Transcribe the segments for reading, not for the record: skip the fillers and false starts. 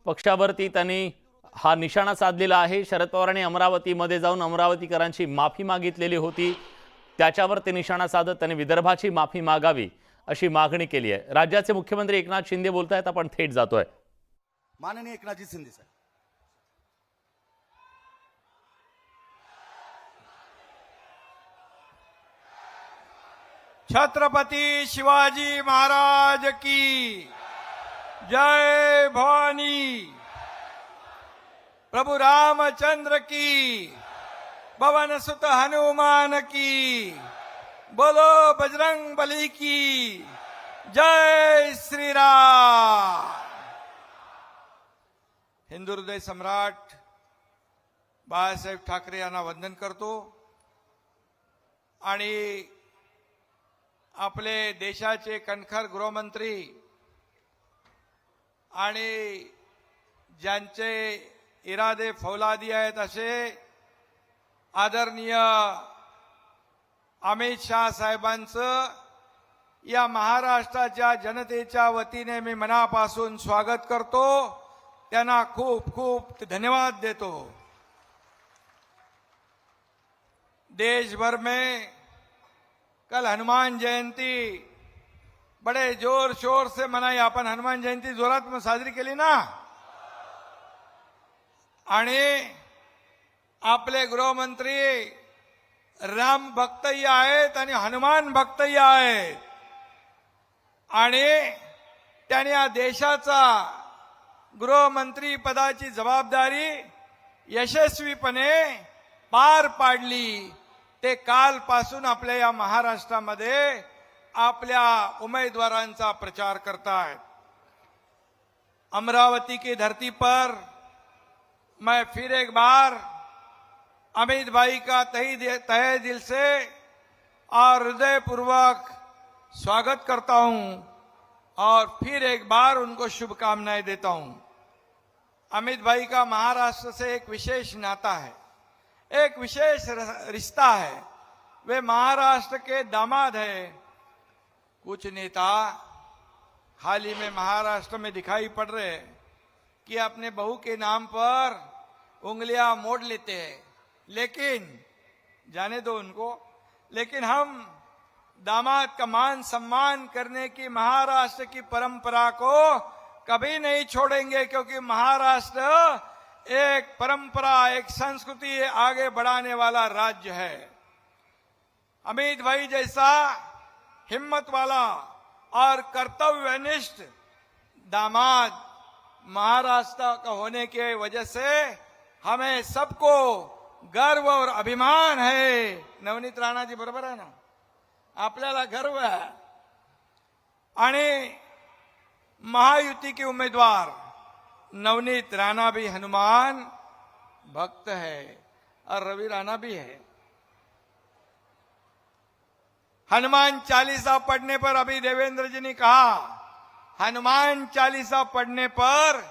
पक्षावरती त्यांनी हा निशाणा साधलेला आहे। शरद पवारांनी अमरावतीमध्ये जाऊन अमरावतीकरांची माफी मागितलेली होती, त्याच्यावर ते निशाणा साधत त्यांनी विदर्भाची माफी मागावी अशी मागणी केली आहे। राज्याचे मुख्यमंत्री एकनाथ शिंदे बोलतायत, आपण थेट जातोय। माननीय एकनाथजी शिंदे साहेब। छत्रपति शिवाजी महाराज की जय भवानी। प्रभु रामचंद्र की, पवन सुत हनुमान की, बोलो बजरंग बली की जय श्री राम। हिंदू हृदय सम्राट बाळासाहेब ठाकरे यांना वंदन करतो आणि आपले देशाचे कणखर गृहमंत्री आणि ज्यांचे इरादे फौलादी आहेत असे आदरणीय अमित शाह साहेबांचं या महाराष्ट्राच्या जनतेच्या वतीने मी मनापासून स्वागत करतो, त्यांना खूप खूप धन्यवाद देतो। देश भर में कल हनुमान जयंती बड़े जोर शोर से मनाई। आपण हनुमान जयंती जोरात में साजरी केली ना। आणि आपले गृहमंत्री राम भक्तही आहेत आणि हनुमान भक्तही आहेत आणि त्यांनी या देशाचा गृहमंत्री पदाची जबाबदारी यशस्वीपणे पार पाडली। ते कालपासून आपल्या या महाराष्ट्रामध्ये आपल्या उमेदवारांचा प्रचार करतायत। अमरावती की धरती पर मैं फिर एक बार अमित भाई का तहे दिल से और हृदयपूर्वक स्वागत करता हूं और फिर एक बार उनको शुभकामनाएं देता हूं। अमित भाई का महाराष्ट्र से एक विशेष नाता है, एक विशेष रिश्ता है। वे महाराष्ट्र के दामाद है। कुछ नेता हाल ही में महाराष्ट्र में दिखाई पड़ रहे हैं कि अपने बहू के नाम पर उंगलियां मोड़ लेते हैं, लेकिन जाने दो उनको। लेकिन हम दामाद का मान सम्मान करने की महाराष्ट्र की परंपरा को कभी नहीं छोड़ेंगे, क्योंकि महाराष्ट्र एक परंपरा, एक संस्कृति आगे बढ़ाने वाला राज्य है। अमित भाई जैसा हिम्मत वाला और कर्तव्यनिष्ठ दामाद महाराष्ट्र का होने के वजह से हमें सबको गर्व और अभिमान है। नवनीत राणा जी बरोबर आहे ना, आपल्याला गर्व है। आणि महायुति के उम्मीदवार नवनीत राणा भी हनुमान भक्त है और रवि राणा भी है। हनुमान चालीसा पढ़ने पर, अभी देवेंद्र जी ने कहा, हनुमान चालीसा पढ़ने पर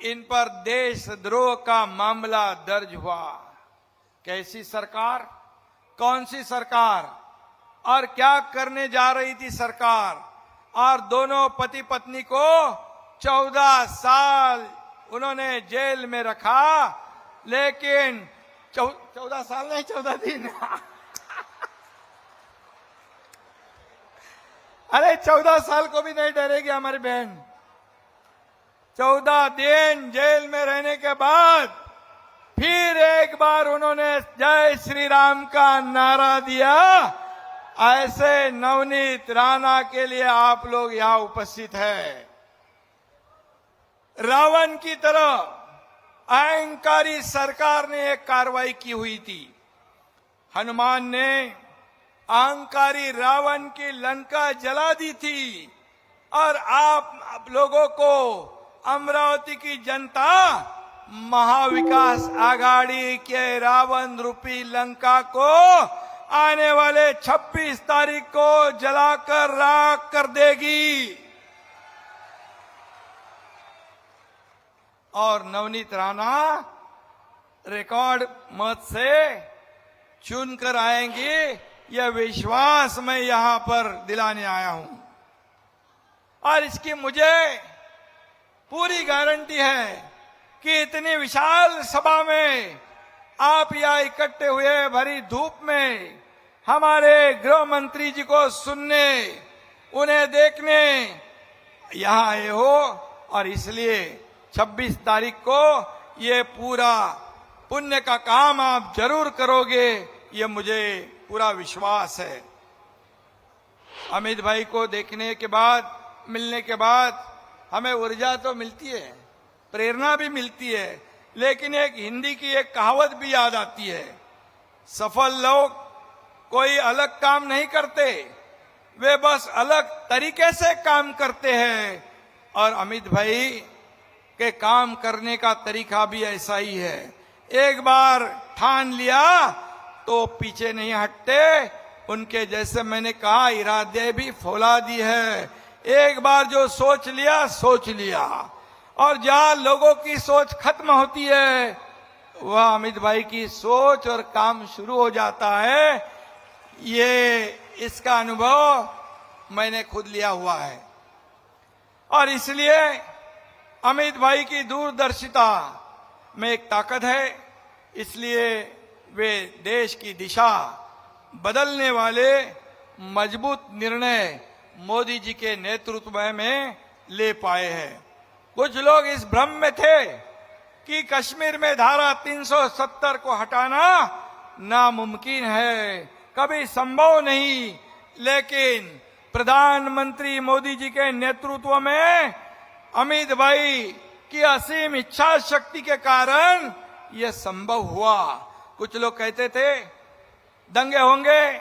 इन पर देशद्रोह का मामला दर्ज हुआ। कैसी सरकार, कौन सी सरकार और क्या करने जा रही थी सरकार। और दोनों पति पत्नी को 14 साल उन्होंने जेल में रखा, लेकिन 14 साल नहीं 14 दिन अरे 14 साल को भी नहीं डरेगी हमारी बहन। 14 दिन जेल में रहने के बाद फिर एक बार उन्होंने जय श्री राम का नारा दिया। ऐसे नवनीत राणा के लिए आप लोग यहां उपस्थित हैं। रावण की तरह अहंकारी सरकार ने एक कार्रवाई की हुई थी। हनुमान ने अहंकारी रावण की लंका जला दी थी और आप लोगों को, अमरावती की जनता, महाविकास आघाड़ी के रावण रूपी लंका को आने वाले 26 तारीख को जलाकर राख कर देगी। और नवनीत राणा रिकॉर्ड मत से चुनकर आएंगे, यह विश्वास मैं यहां पर दिलाने आया हूं। और इसकी मुझे पूरी गारंटी है कि इतनी विशाल सभा में आप यहाँ इकट्ठे हुए भरी धूप में हमारे गृह मंत्री जी को सुनने, उन्हें देखने यहाँ आए हो, और इसलिए 26 तारीख को ये पूरा पुण्य का काम आप जरूर करोगे, ये मुझे पूरा विश्वास है। अमित भाई को देखने के बाद, मिलने के बाद हमें ऊर्जा तो मिलती है, प्रेरणा भी मिलती है, लेकिन एक हिंदी की एक कहावत भी याद आती है, सफल लोग कोई अलग काम नहीं करते, वे बस अलग तरीके से काम करते हैं। और अमित भाई के काम करने का तरीका भी ऐसा ही है। एक बार ठान लिया तो पीछे नहीं हटते। उनके जैसे मैंने कहा इरादे भी फौलादी है। एक बार जो सोच लिया, और जहां लोगों की सोच खत्म होती है वह अमित भाई की सोच और काम शुरू हो जाता है। ये इसका अनुभव मैंने खुद लिया हुआ है, और इसलिए अमित भाई की दूरदर्शिता में एक ताकत है। इसलिए वे देश की दिशा बदलने वाले मजबूत निर्णय मोदी जी के नेतृत्व में ले पाए हैं। कुछ लोग इस भ्रम में थे कि कश्मीर में धारा 370 को हटाना नामुमकिन है, कभी संभव नहीं, लेकिन प्रधानमंत्री मोदी जी के नेतृत्व में अमित भाई की असीम इच्छा शक्ति के कारण यह संभव हुआ। कुछ लोग कहते थे दंगे होंगे,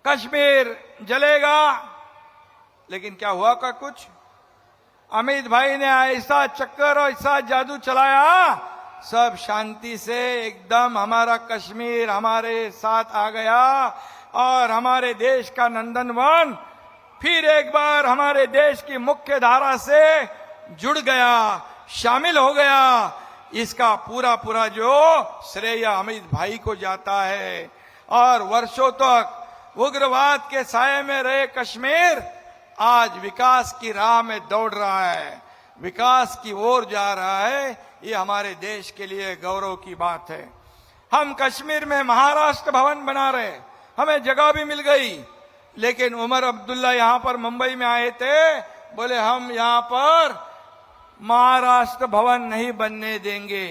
कश्मीर जलेगा, लेकिन क्या हुआ का कुछ? अमित भाई ने ऐसा चक्कर और ऐसा जादू चलाया, सब शांति से एकदम हमारा कश्मीर हमारे साथ आ गया, और हमारे देश का नंदनवन फिर एक बार हमारे देश की मुख्य धारा से जुड़ गया, शामिल हो गया। इसका पूरा जो श्रेय अमित भाई को जाता है। और वर्षों तक उग्रवाद के साये में रहे कश्मीर आज विकास की राह में दौड़ रहा है, विकास की ओर जा रहा है। ये हमारे देश के लिए गौरव की बात है। हम कश्मीर में महाराष्ट्र भवन बना रहे, हमें जगह भी मिल गई, लेकिन उमर अब्दुल्ला यहां पर मुंबई में आए थे, बोले हम यहां पर महाराष्ट्र भवन नहीं बनने देंगे।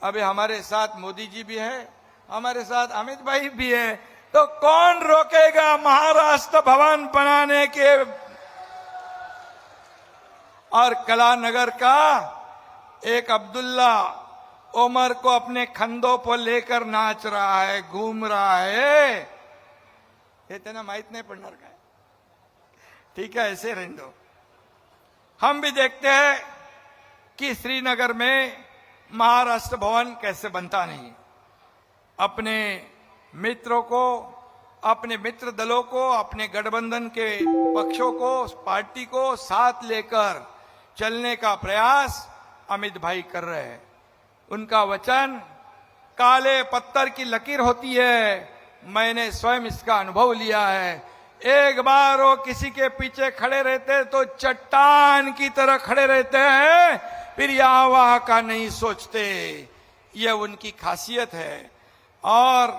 अभी हमारे साथ मोदी जी भी है, हमारे साथ अमित भाई भी है, तो कौन रोकेगा महाराष्ट्र भवन बनाने के? और कलानगर का एक अब्दुल्ला उमर को अपने कंधों पर लेकर नाच रहा है, घूम रहा है। हे त्यांना माहित नाही पडणार काय? ठीक है, ऐसे रहने दो। हम भी देखते हैं कि श्रीनगर में महाराष्ट्र भवन कैसे बनता नहीं। अपने मित्रों को, अपने मित्र दलों को, अपने गठबंधन के पक्षों को, पार्टी को साथ लेकर चलने का प्रयास अमित भाई कर रहे हैं। उनका वचन काले पत्थर की लकीर होती है। मैंने स्वयं इसका अनुभव लिया है। एक बार वो किसी के पीछे खड़े रहते तो चट्टान की तरह खड़े रहते हैं, फिर यहाँ वहां का नहीं सोचते। यह उनकी खासियत है। और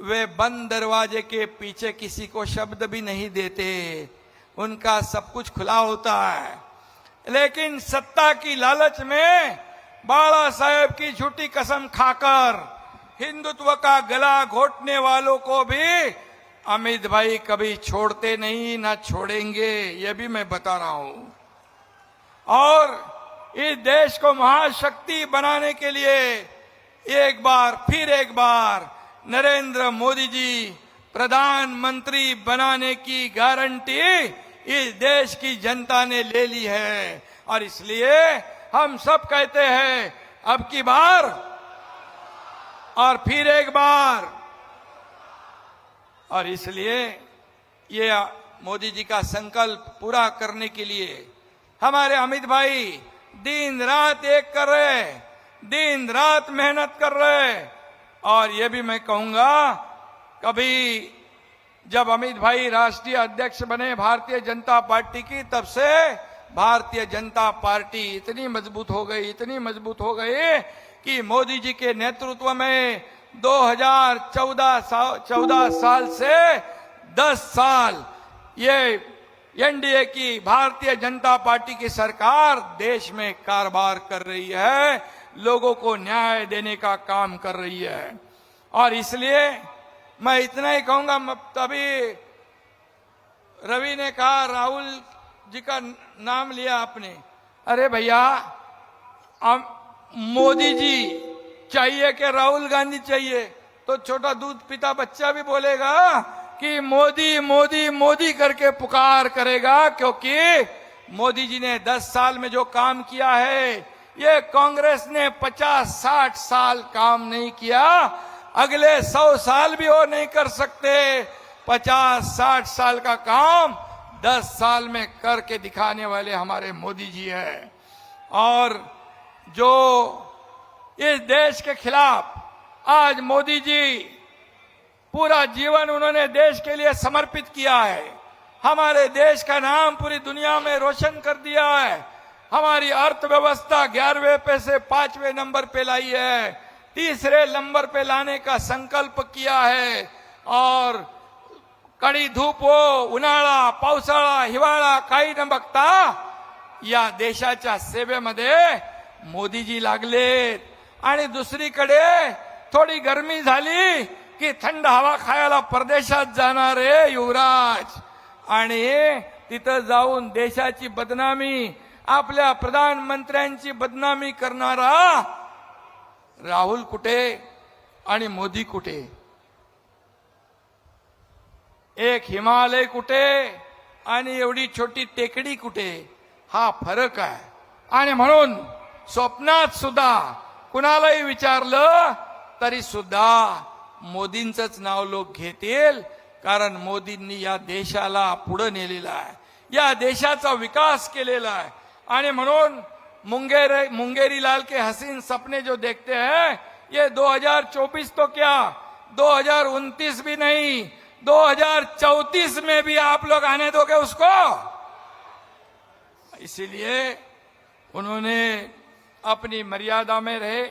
वे बंद दरवाजे के पीछे किसी को शब्द भी नहीं देते, उनका सब कुछ खुला होता है। लेकिन सत्ता की लालच में बाला साहेब की झूठी कसम खाकर हिंदुत्व का गला घोटने वालों को भी अमित भाई कभी छोड़ते नहीं, ना छोड़ेंगे, ये भी मैं बता रहा हूं। और इस देश को महाशक्ति बनाने के लिए एक बार फिर एक बार नरेंद्र मोदी जी प्रधानमंत्री बनाने की गारंटी इस देश की जनता ने ले ली है। और इसलिए हम सब कहते हैं अब की बार और फिर एक बार। और इसलिए ये मोदी जी का संकल्प पूरा करने के लिए हमारे अमित भाई दिन रात एक कर रहे, दिन रात मेहनत कर रहे। और ये भी मैं कहूंगा, कभी जब अमित भाई राष्ट्रीय अध्यक्ष बने भारतीय जनता पार्टी की, तब से भारतीय जनता पार्टी इतनी मजबूत हो गई कि मोदी जी के नेतृत्व में 2014 साल से 10 साल ये एनडीए की भारतीय जनता पार्टी की सरकार देश में कारोबार कर रही है, लोगों को न्याय देने का काम कर रही है। और इसलिए मैं इतना ही कहूंगा, तभी रवि ने कहा, राहुल जी का नाम लिया आपने, अरे भैया मोदी जी चाहिए कि राहुल गांधी चाहिए? तो छोटा दूध पीता बच्चा भी बोलेगा कि मोदी मोदी मोदी करके पुकार करेगा, क्योंकि मोदी जी ने 10 साल में जो काम किया है, ये कांग्रेस ने 50-60 साल काम नहीं किया, अगले 100 साल भी वो नहीं कर सकते। 50-60 साल का काम 10 साल में करके दिखाने वाले हमारे मोदी जी हैं। और जो इस देश के खिलाफ आज मोदी जी पूरा जीवन उन्होंने देश के लिए समर्पित किया है, हमारे देश का नाम पूरी दुनिया में रोशन कर दिया है, हमारी अर्थव्यवस्था 11वें पे से 5वें नंबर पे लाई है, 3रे नंबर पे लाने का संकल्प किया है। और कडी धूप हो, उन्हाळा, पावसाळा, हिवाळा काही न बघता या देशाच्या सेवेमध्ये मोदीजी लागलेत। आणि दुसरीकडे थोडी गरमी झाली की थंड हवा खायला परदेशात जाणार रे युवराज, आणि तिथं जाऊन देशाची बदनामी, आपल्या प्रधानमंत्र्यांची बदनामी करणारा राहुल कुठे आणि मोदी कुठे? एक हिमालय कुठे आणि एवढी छोटी टेकडी कुठे? हा फरक आहे। आणि म्हणून स्वप्नात सुद्धा कुणालाही विचारलं तरी सुद्धा मोदींचंच नाव लोक घेतील, कारण मोदींनी या देशाला पुढे नेलेला आहे, या देशाचा विकास केलेला आहे। आणि म्हणून मुंगेरी लाल के हसीन सपने जो देखते हैं, ये 2024 तो क्या 2029 भी नहीं, 2034 में भी आप लोग आने दोगे उसको? इसीलिए उन्होंने अपनी मर्यादा में रहे।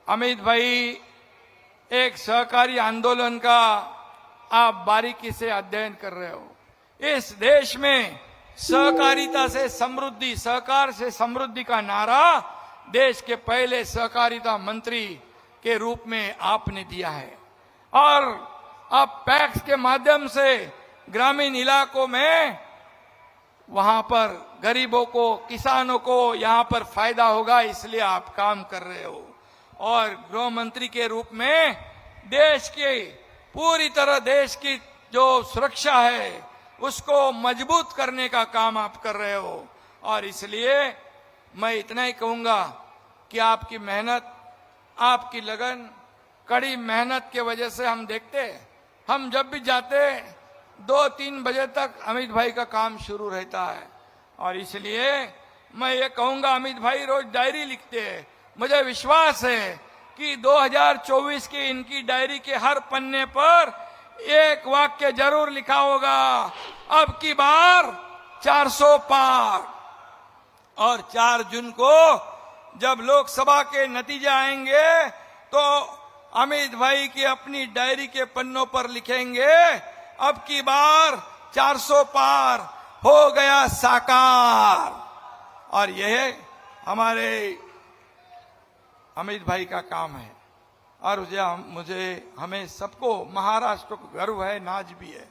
अमित भाई, एक सहकारी आंदोलन का आप बारीकी से अध्ययन कर रहे हो। इस देश में सहकारिता से समृद्धि, सहकार से समृद्धि का नारा देश के पहले सहकारिता मंत्री के रूप में आपने दिया है। और अब पैक्स के माध्यम से ग्रामीण इलाकों में वहां पर गरीबों को, किसानों को यहां पर फायदा होगा, इसलिए आप काम कर रहे हो। और गृह मंत्री के रूप में देश के पूरी तरह देश की जो सुरक्षा है उसको मजबूत करने का काम आप कर रहे हो। और इसलिए मैं इतना ही कहूंगा कि आपकी मेहनत, आपकी लगन, कड़ी मेहनत के वजह से हम देखते हैं, हम जब भी जाते 2-3 बजे तक अमित भाई का काम शुरू रहता है। और इसलिए मैं ये कहूंगा, अमित भाई रोज डायरी लिखते हैं, मुझे विश्वास है कि 2024 की इनकी डायरी के हर पन्ने पर एक वाक्य जरूर लिखा होगा, अब की बार 400 पार। और 4 जून को जब लोकसभा के नतीजे आएंगे तो अमित भाई की अपनी डायरी के पन्नों पर लिखेंगे, अब की बार 400 पार हो गया साकार। और यह हमारे अमित भाई का काम है। और हमें सबको महाराष्ट्र को गर्व है, नाज भी है।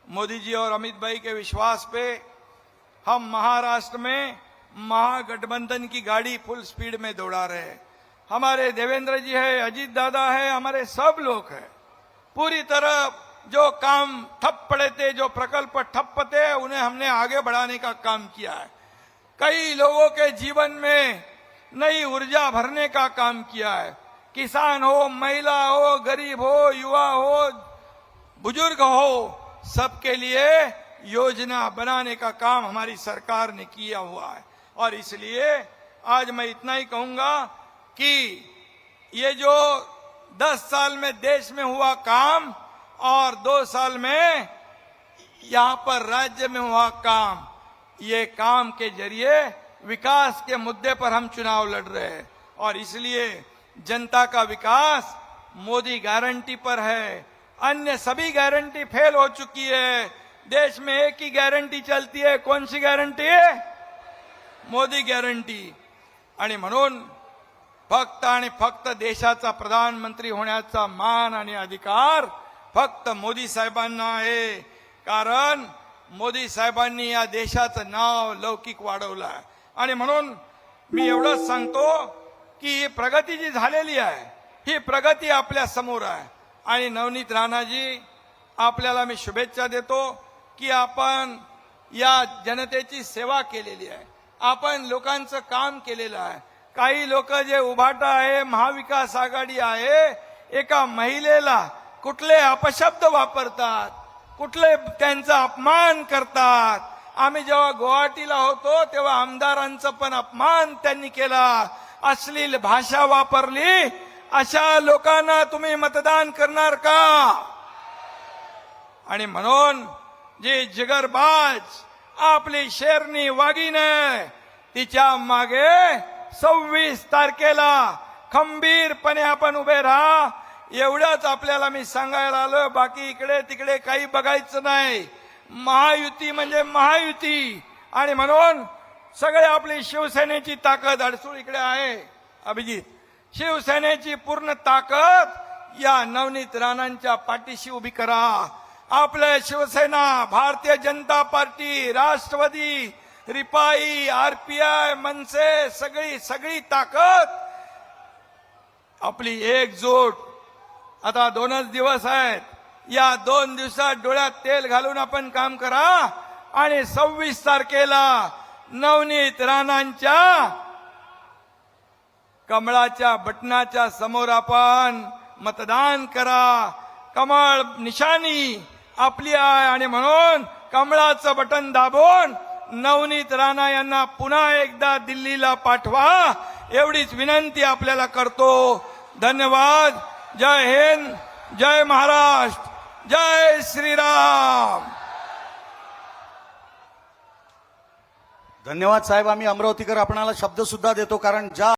मोदी जी और अमित भाई के विश्वास पे हम महाराष्ट्र में महागठबंधन की गाड़ी फुल स्पीड में दौड़ा रहे हैं। हमारे देवेंद्र जी है, अजीत दादा है, हमारे सब लोग हैं। पूरी तरह जो काम ठप पड़े थे, जो प्रकल्प ठप थे, उन्हें हमने आगे बढ़ाने का काम किया है। कई लोगों के जीवन में नई ऊर्जा भरने का काम किया है। किसान हो, महिला हो, गरीब हो, युवा हो, बुजुर्ग हो, सबके लिए योजना बनाने का काम हमारी सरकार ने किया हुआ है। और इसलिए आज मैं इतना ही कहूंगा कि ये जो 10 साल में देश में हुआ काम और 2 साल में यहां पर राज्य में हुआ काम, ये काम के जरिए विकास के मुद्दे पर हम चुनाव लड़ रहे हैं और इसलिए जनता का विकास मोदी गारंटी पर है। अन्य सभी गारंटी फेल हो चुकी है। देश में एक ही गारंटी चलती है। कौन सी गारंटी है? मोदी गॅरंटी। आणि म्हणून फक्त आणि फक्त देशाचा प्रधानमंत्री होण्याचा मान आणि अधिकार फक्त मोदी साहेबांना आहे। कारण मोदी साहेबांनी या देशाचं नाव लौकिक वाढवलं आहे। आणि म्हणून मी एवढंच सांगतो की ही प्रगती जी झालेली आहे ही प्रगती आपल्या समोर आहे। आणि नवनीत राणाजी आपल्याला मी शुभेच्छा देतो की आपण या जनतेची सेवा केलेली आहे। आपण लोकांचं काम केलेलं आहे। काही लोक जे उभाटा आहे महाविकास आघाडी आहे एका महिलेला कुठले अपशब्द वापरतात, कुठले त्यांचा अपमान करतात। आम्ही जेव्हा गुवाहाटीला होतो तेव्हा आमदारांचा पण अपमान त्यांनी केला, अश्लील भाषा वापरली। अशा लोकांना तुम्ही मतदान करणार का? आणि म्हणून जी जिगरबाज आपली शेरनी वाघीने तिच्या मागे 26 तारखेला खंबीरपणे आपण उभे राहा। एवढंच आपल्याला मी सांगायला आलो। बाकी इकडे तिकडे काही बघायचं नाही। महायुती म्हणजे महायुती। आणि म्हणून सगळे आपली शिवसेनेची ताकद अडसूळ इकडे आहे। अभिजित, शिवसेनेची पूर्ण ताकद या नवनीत राणांच्या पाठीशी उभी करा। आपल्या शिवसेना, भारतीय जनता पार्टी, राष्ट्रवादी, रिपाई, आरपीआय, मनसे सगळी ताकद आपली एकजूट। आता 2च दिवस आहेत। या 2 दिवसात डोळ्यात तेल घालून आपण काम करा आणि 26 तारखेला नवनीत राणांच्या कमळाच्या बटनाच्या समोर आपण मतदान करा। कमळ निशाणी आपली आहे आणि म्हणून कमळाचं बटन दाबून नवनीत राणा यांना पुन्हा एकदा दिल्लीला पाठवा एवढीच विनंती आपल्याला करतो। धन्यवाद। जय हिंद, जय महाराष्ट्र, जय श्रीराम। धन्यवाद साहेब। आम्ही अमरावतीकर आपणाला शब्द सुद्धा देतो कारण ज्या